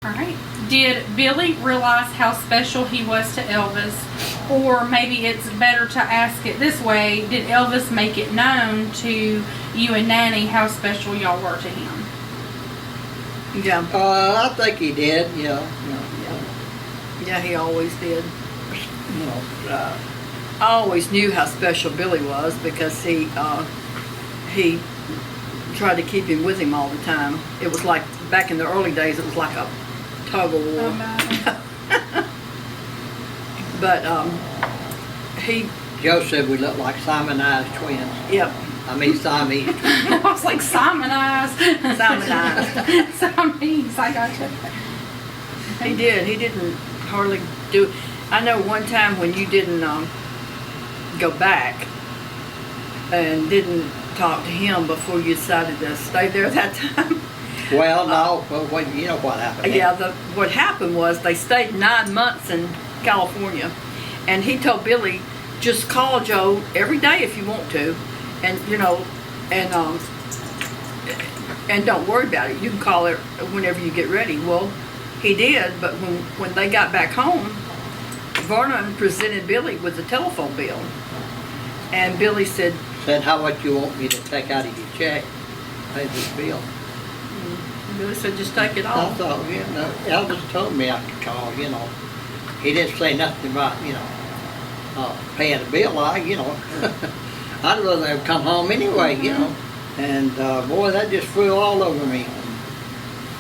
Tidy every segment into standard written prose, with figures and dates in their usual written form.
All right. Did Billy realize how special he was to Elvis? Or maybe it's better to ask it this way. Did Elvis make it known to you and Nanny how special y'all were to him? Yeah. I think he did, yeah. Yeah, he always did. You know, I always knew how special Billy was because he tried to keep him with him all the time. It was like, back in the early days, it was like a tug of war. Oh, no. But Joe said we looked like Simonized twins. Yep. I mean Siamese. I was like Simonized. Simonized. Siamese, I got you. He did. He didn't hardly do. I know one time when you didn't go back and didn't talk to him before you decided to stay there that time. Well, no, well, you know what happened. Yeah, what happened was they stayed 9 months in California, and he told Billy, just call Joe every day if you want to, and and don't worry about it. You can call it whenever you get ready. Well, he did, but when they got back home, Vernon presented Billy with the telephone bill, and Billy said, how much you want me to take out of your check? Pay this bill. Billy said, just take it I off. thought, Elvis told me I could call, He didn't say nothing about, paying the bill. I'd rather have come home anyway, And, boy, that just flew all over me.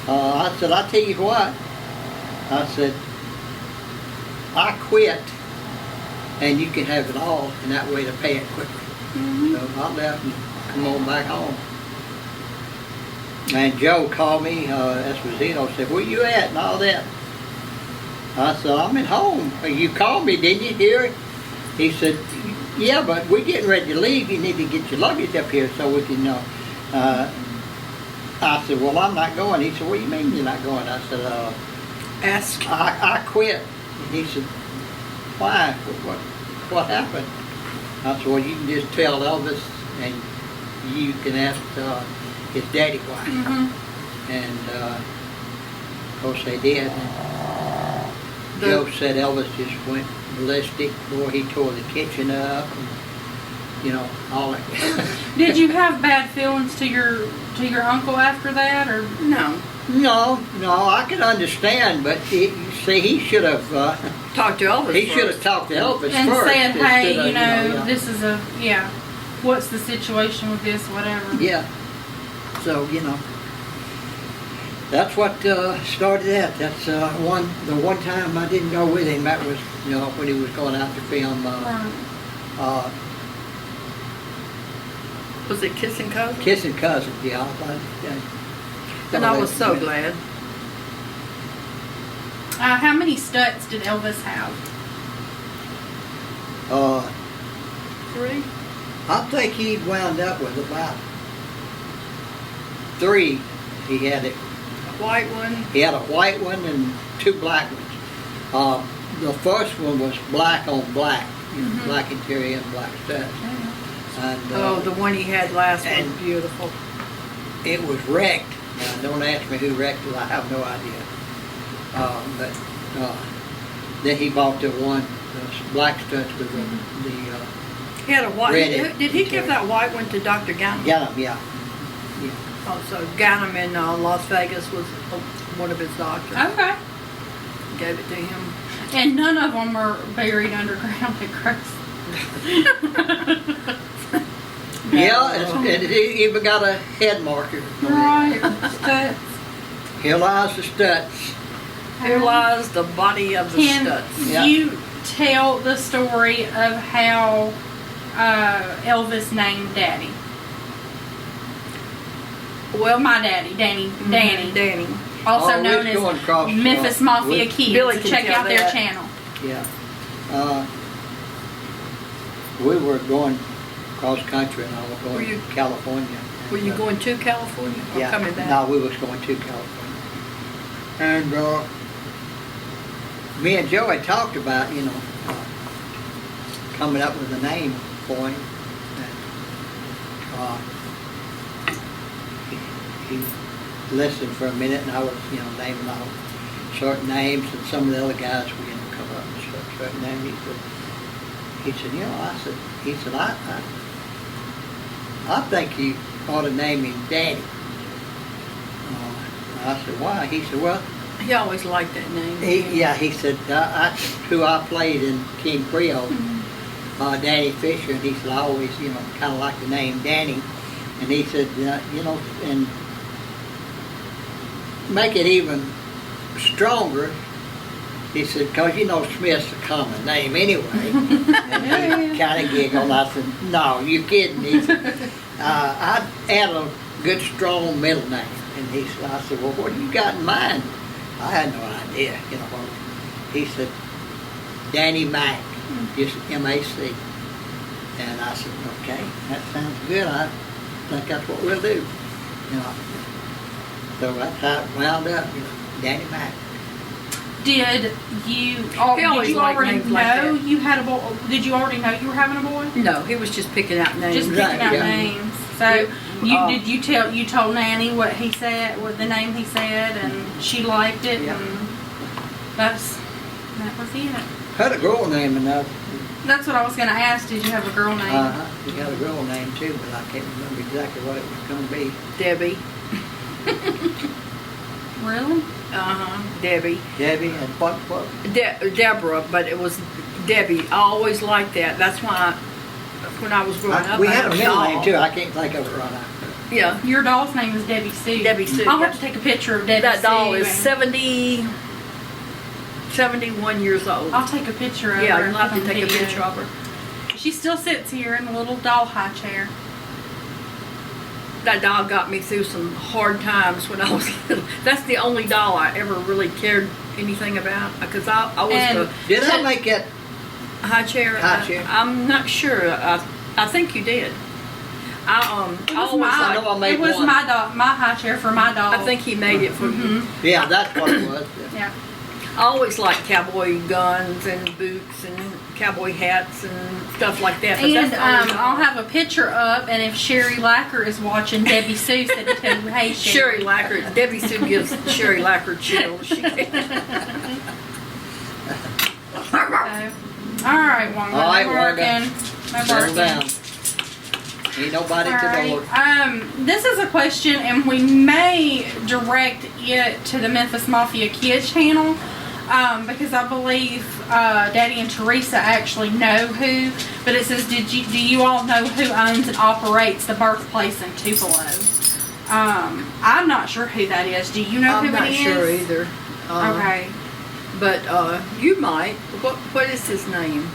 I said, I tell you what. I said, I quit, and you can have it all, and that way to pay it quickly. So I left and come on back home. And Joe called me, Esposito, said, where you at and all that? I said, I'm at home. You called me, didn't you, hear? He said, yeah, but we're getting ready to leave. You need to get your luggage up here so we can, I said, well, I'm not going. He said, what do you mean you're not going? I said, Ask. I quit. And he said, why? What happened? I said, well, you can just tell Elvis, and you can ask his daddy why. And of course they did. And Joe said Elvis just went ballistic. Boy, he tore the kitchen up, and, all that. Did you have bad feelings to your uncle after that, or No. No, I can understand, but he should have. Talk to Elvis. He should have talked to Elvis and first. said, hey, instead of, this is what's the situation with this, whatever. Yeah. So, that's what started that. That's the one time I didn't go with him. That was, when he was going out to film. Was it Kissing Cousin? Kissing Cousin, yeah. And I was so glad. How many Stutz did Elvis have? 3? I think he wound up with about 3. He had it. White one. He had a white one and 2 black ones. The first one was black on black, black interior and black studs. And, the one he had last one, beautiful. It was wrecked. Now, don't ask me who wrecked it. I have no idea. But then he bought the black studs with the He had a white. red Did he give that white one to Dr. Gannon? got him, yeah. Oh, so Gannon in Las Vegas was one of his doctors. Okay. Gave it to him. And none of them are buried underground at Grace. Yeah, and he even got a head marker. Right. Stutz. Here lies the Stutz. Here lies the body of the Can Stutz. you tell the story of how Elvis named Daddy? Well, My daddy, Danny. Also Oh, known we're going across, as Memphis Mafia Kids. Billy So can check tell out their that. channel. Yeah. We were going cross country, and I was going to California. Were you going to California or Yeah. coming back? No, we was going to California. And me and Joe had talked about, coming up with a name for him. And, he listened for a minute, and I was, naming off. certain names, and some of the other guys were, come up with certain names. He said, I think you ought to name him Daddy. I said, why? He said, well, He always liked that name. he said, that's who I played in King Creole, Danny Fisher, and he said, I always, kind of like the name Danny. And he said, and make it even stronger. He said, because Smith's a common name anyway. And he kind of giggled. I said, no, you kidding. He said, I'd add a good, strong middle name. And I said, well, what do you got in mind? I had no idea, He said, Danny Mac, just M-A-C. And I said, okay, that sounds good. I think that's what we'll do. So that's how it wound up, Danny Mac. Did you already know you had a boy? Did you already know you were having a boy? No, he was just picking out names. Just picking out names. So you told Nanny what he said, what the name he said, and she liked it, and that was it. Had a girl name enough. That's what I was going to ask. Did you have a girl name? We had a girl name too, but I can't remember exactly what it was going to be. Debbie. Really? Debbie. Debbie and what? Deborah, but it was Debbie. I always liked that. That's why when I was growing up, We had a middle name too. I can't think of it right now. Yeah. Your doll's name is Debbie Sue. Debbie Sue. I'll have to take a picture of Debbie That Sue. doll is 71 years old. I'll take a picture of her. Yeah, you'll have to on take a video. picture of her. She still sits here in a little doll high chair. That doll got me through some hard times when I was little. That's the only doll I ever really cared anything about, because I was the Did I make it? high chair. High chair? I'm not sure. I think you did. It was made it was one. my doll, my high chair for my doll. I think he made it for you. Yeah, that's what it was. Yeah. I always liked cowboy guns and boots and cowboy hats and stuff like that. But And that's the only doll. I'll have a picture up, and if Sherry Lacker is watching, Debbie Sue said to tell you, hey, Sherry Lacker. Debbie Sue gives Sherry Lacker chills. She All right, Wanda. All right, No Wanda. barking. No Settle barking. down. Ain't nobody All at the right. door. This is a question, and we may direct it to the Memphis Mafia Kids channel, because I believe Daddy and Teresa actually know who. But it says, do you all know who owns and operates the Birthplace in Tupelo? I'm not sure who that is. Do you know who it is? I'm not sure either. Okay. But you might. What is his name?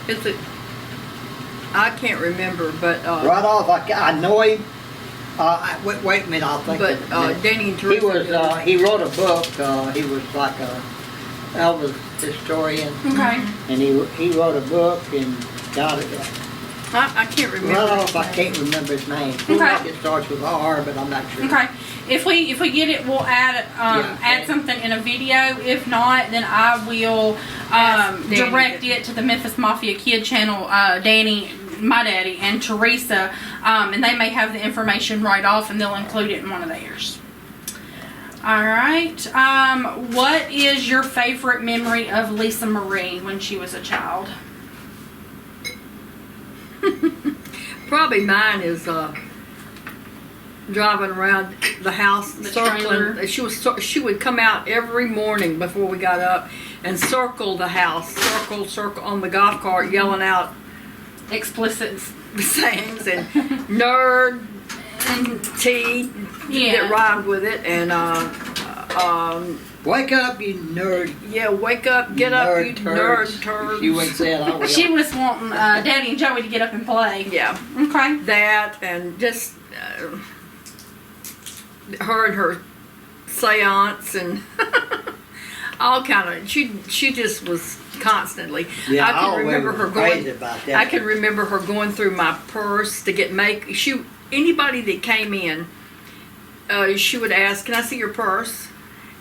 Is it? I can't rememre, but Right off, I know him. Wait a minute, I'll think. but of it. Danny and Teresa. He wrote a book. He was like a Elvis historian, Okay. and he wrote a book and got it. I can't remember. Right off, his I name. can't remember his name. Okay. It starts with R, but I'm not sure. Okay. If we get it, we'll add add something in a video. If not, then I will Danny. direct it to the Memphis Mafia Kid channel. Danny, my daddy, and Teresa, and they may have the information right off, and they'll include it in one of theirs. All right. What is your favorite memory of Lisa Marie when she was a child? Probably mine is driving around the house, The circling. trailer. She would come out every morning before we got up and circle the house, circle on the golf cart, yelling out Explicit. sayings and nerd and T that rhymed with it, and Wake up, you nerd. yeah, wake up, get up, you nerd turds. She wouldn't say it. I will. She was wanting Daddy and Joey to get up and play. Yeah, Okay. that and just her and her seance and all kind of. She just was constantly. Yeah, I can always remember her crazy going. about that. I can remember her going through my purse to get anybody that came in, she would ask, "Can I see your purse?"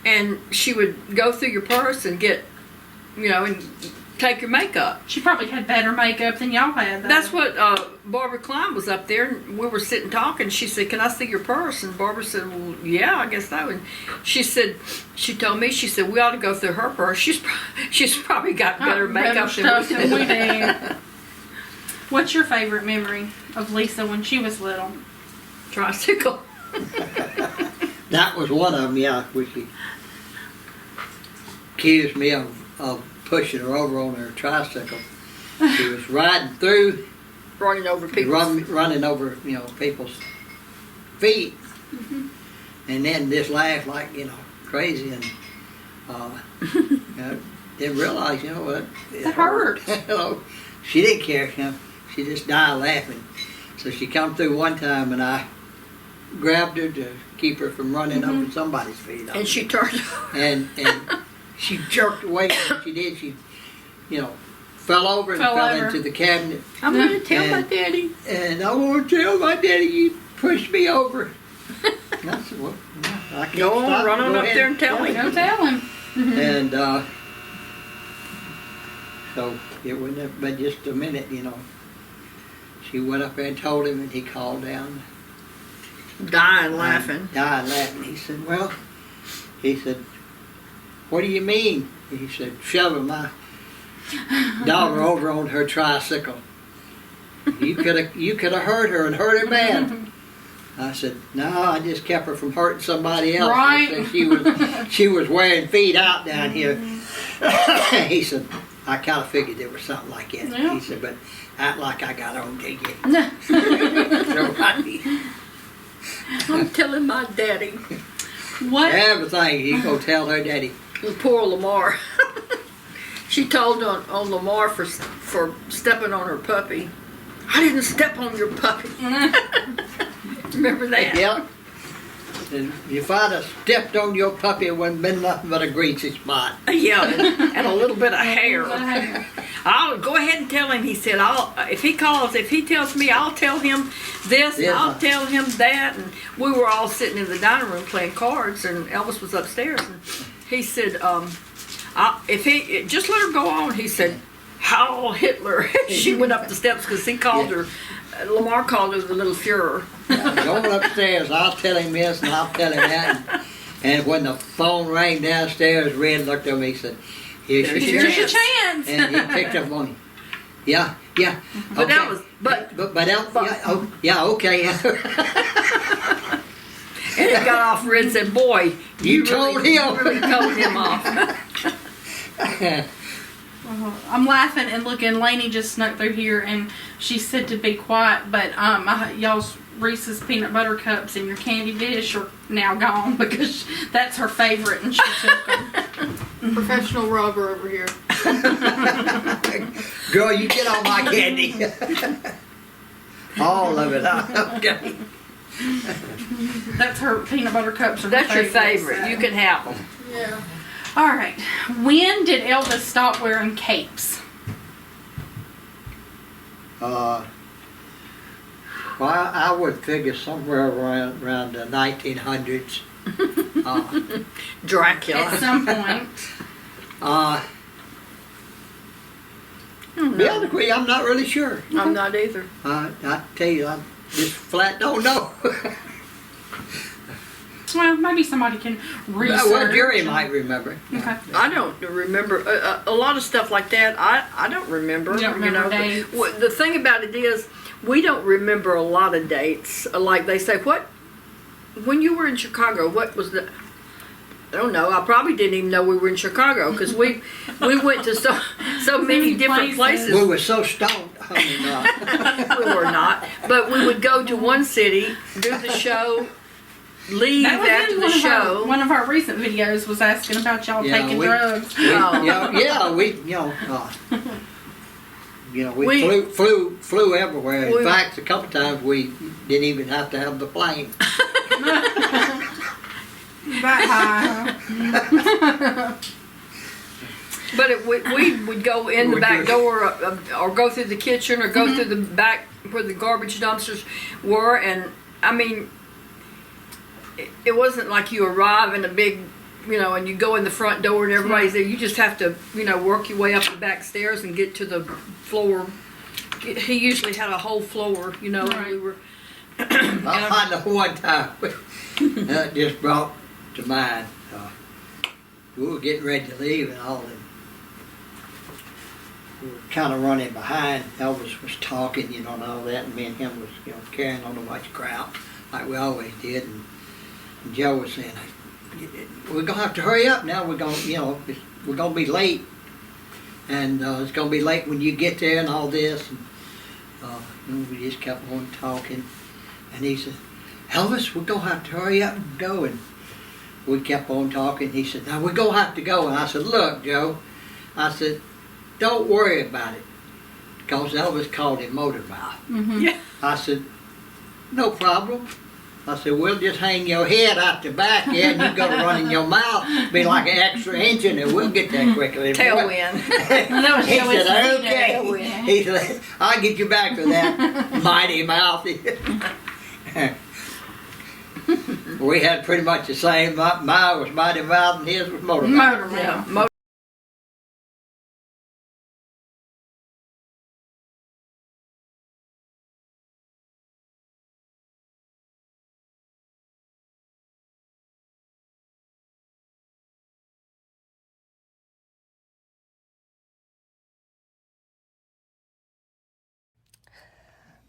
And she would go through your purse and get, and take your makeup. She probably had better makeup than y'all had. Though. That's what Barbara Klein was up there, and we were sitting talking. She said, "Can I see your purse?" And Barbara said, "Well, yeah, I guess so." And she said, she told me, she said, "We ought to go through her purse. She's probably got better makeup stuff than we do." What's your favorite memory of Lisa when she was little? Tricycle. That was one of them, yeah, which she accused me of pushing her over on her tricycle. She was riding through, Running over people. running over, people's feet, and then just laughed like, crazy, and didn't realize, what, It hurt. She didn't care, she just died laughing. So she come through one time, and I grabbed her to keep her from running over somebody's feet. And she turned. And she jerked away. When she did, she, fell over and fell over into the cabinet. I'm going to tell my daddy. And I want to tell my daddy you pushed me over. And I said, well, I can't Go on, stop. run on Go up ahead there and tell him. Go tell him. And so it wouldn't have been just a minute, She went up there and told him, and he called down. Dying laughing. Dying laughing. He said, well, what do you mean? He said, shoving my daughter over on her tricycle. You could have hurt her and hurt her bad. I said, no, I just kept her from hurting somebody else. Right. I said she was wearing feet out down here. He said, I kind of figured there was something like that. Yeah. He said, but act like I got on to you. I'm telling my daddy. What? Everything. He go tell her daddy. And poor Lamar. She told on Lamar for stepping on her puppy. I didn't step on your puppy. Remember that? Yeah. And if I'd have stepped on your puppy, it wouldn't been nothing but a greasy spot. Yeah, and a little bit of hair. I'll go ahead and tell him. He said, if he tells me, I'll tell him this, and I'll tell him that. And we were all sitting in the dining room playing cards, and Elvis was upstairs. And he said, just let her go on. He said, Heil Hitler. She went up the steps because he called her. Lamar called her the little Fuhrer. Going upstairs, I'll tell him this and I'll tell him that. And when the phone rang downstairs, Red looked at me and said, here's your Here's your chance. chance. And he picked up on him. Yeah. But Okay. that was, okay. And it got off. Red said, boy, You told him. You really told him off. I'm laughing and looking. Lainey just snuck through here, and she said to be quiet. But y'all's Reese's peanut butter cups and your candy dish are now gone because that's her favorite, and she took them. Professional rubber over here. Girl, you get all my candy. All of it. Okay. That's her peanut butter cups. Are That's her your favorite. so. You can have them. Yeah. All right. When did Elvis stop wearing capes? Well, I would figure somewhere around the 1900s. Dracula. At some point. Be honest with you, I'm not really sure. I'm not either. I tell you, I just flat don't know. Well, maybe somebody can research. Well, Jerry might remember. Okay. I don't remember a lot of stuff like that. I don't remember. You don't remember dates? The thing about it is, we don't remember a lot of dates. Like they say, when you were in Chicago, what was the? I don't know. I probably didn't even know we were in Chicago because we went to so many different places. We were so stoned. We were not, but we would go to one city, do the show. Leave That was after in the show. One of our recent videos was asking about y'all taking drugs. We flew everywhere. In fact, a couple times we didn't even have to have the plane. That high. But we would go in the back door or go through the kitchen or go through the back where the garbage dumpsters were. And, I mean, it wasn't like you arrive in a big and you go in the front door and everybody's there. You just have to, work your way up the back stairs and get to the floor. He usually had a whole floor, and we were. I know one time that just brought to mind. We were getting ready to leave and all, and we were kind of running behind. Elvis was talking, and all that, and me and him was, carrying on a bunch of crowd like we always did. And Joe was saying, "We're gonna have to hurry up now. We're gonna, we're gonna be late, and it's gonna be late when you get there and all this." And we just kept on talking, and he said, "Elvis, we're gonna have to hurry up and go." And we kept on talking. He said, "Now we're gonna have to go." And I said, "Look, Joe," I said, "don't worry about it," because Elvis called him motor mouth. Mm-hmm. Yeah. I said, "No problem." I said, "We'll just hang your head out the back, and you go to run in your mouth, be like an extra engine, and we'll get there quickly." Tailwind. That was He Joey's said, day. "Okay." He said, "I'll get you back to that mighty mouth." We had pretty much the same. Mine was mighty mouth, and his was motor mouth. Motor Yeah. mouth.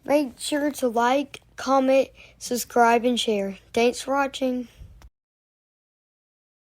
Make sure to like, comment, subscribe, and share. Thanks for watching.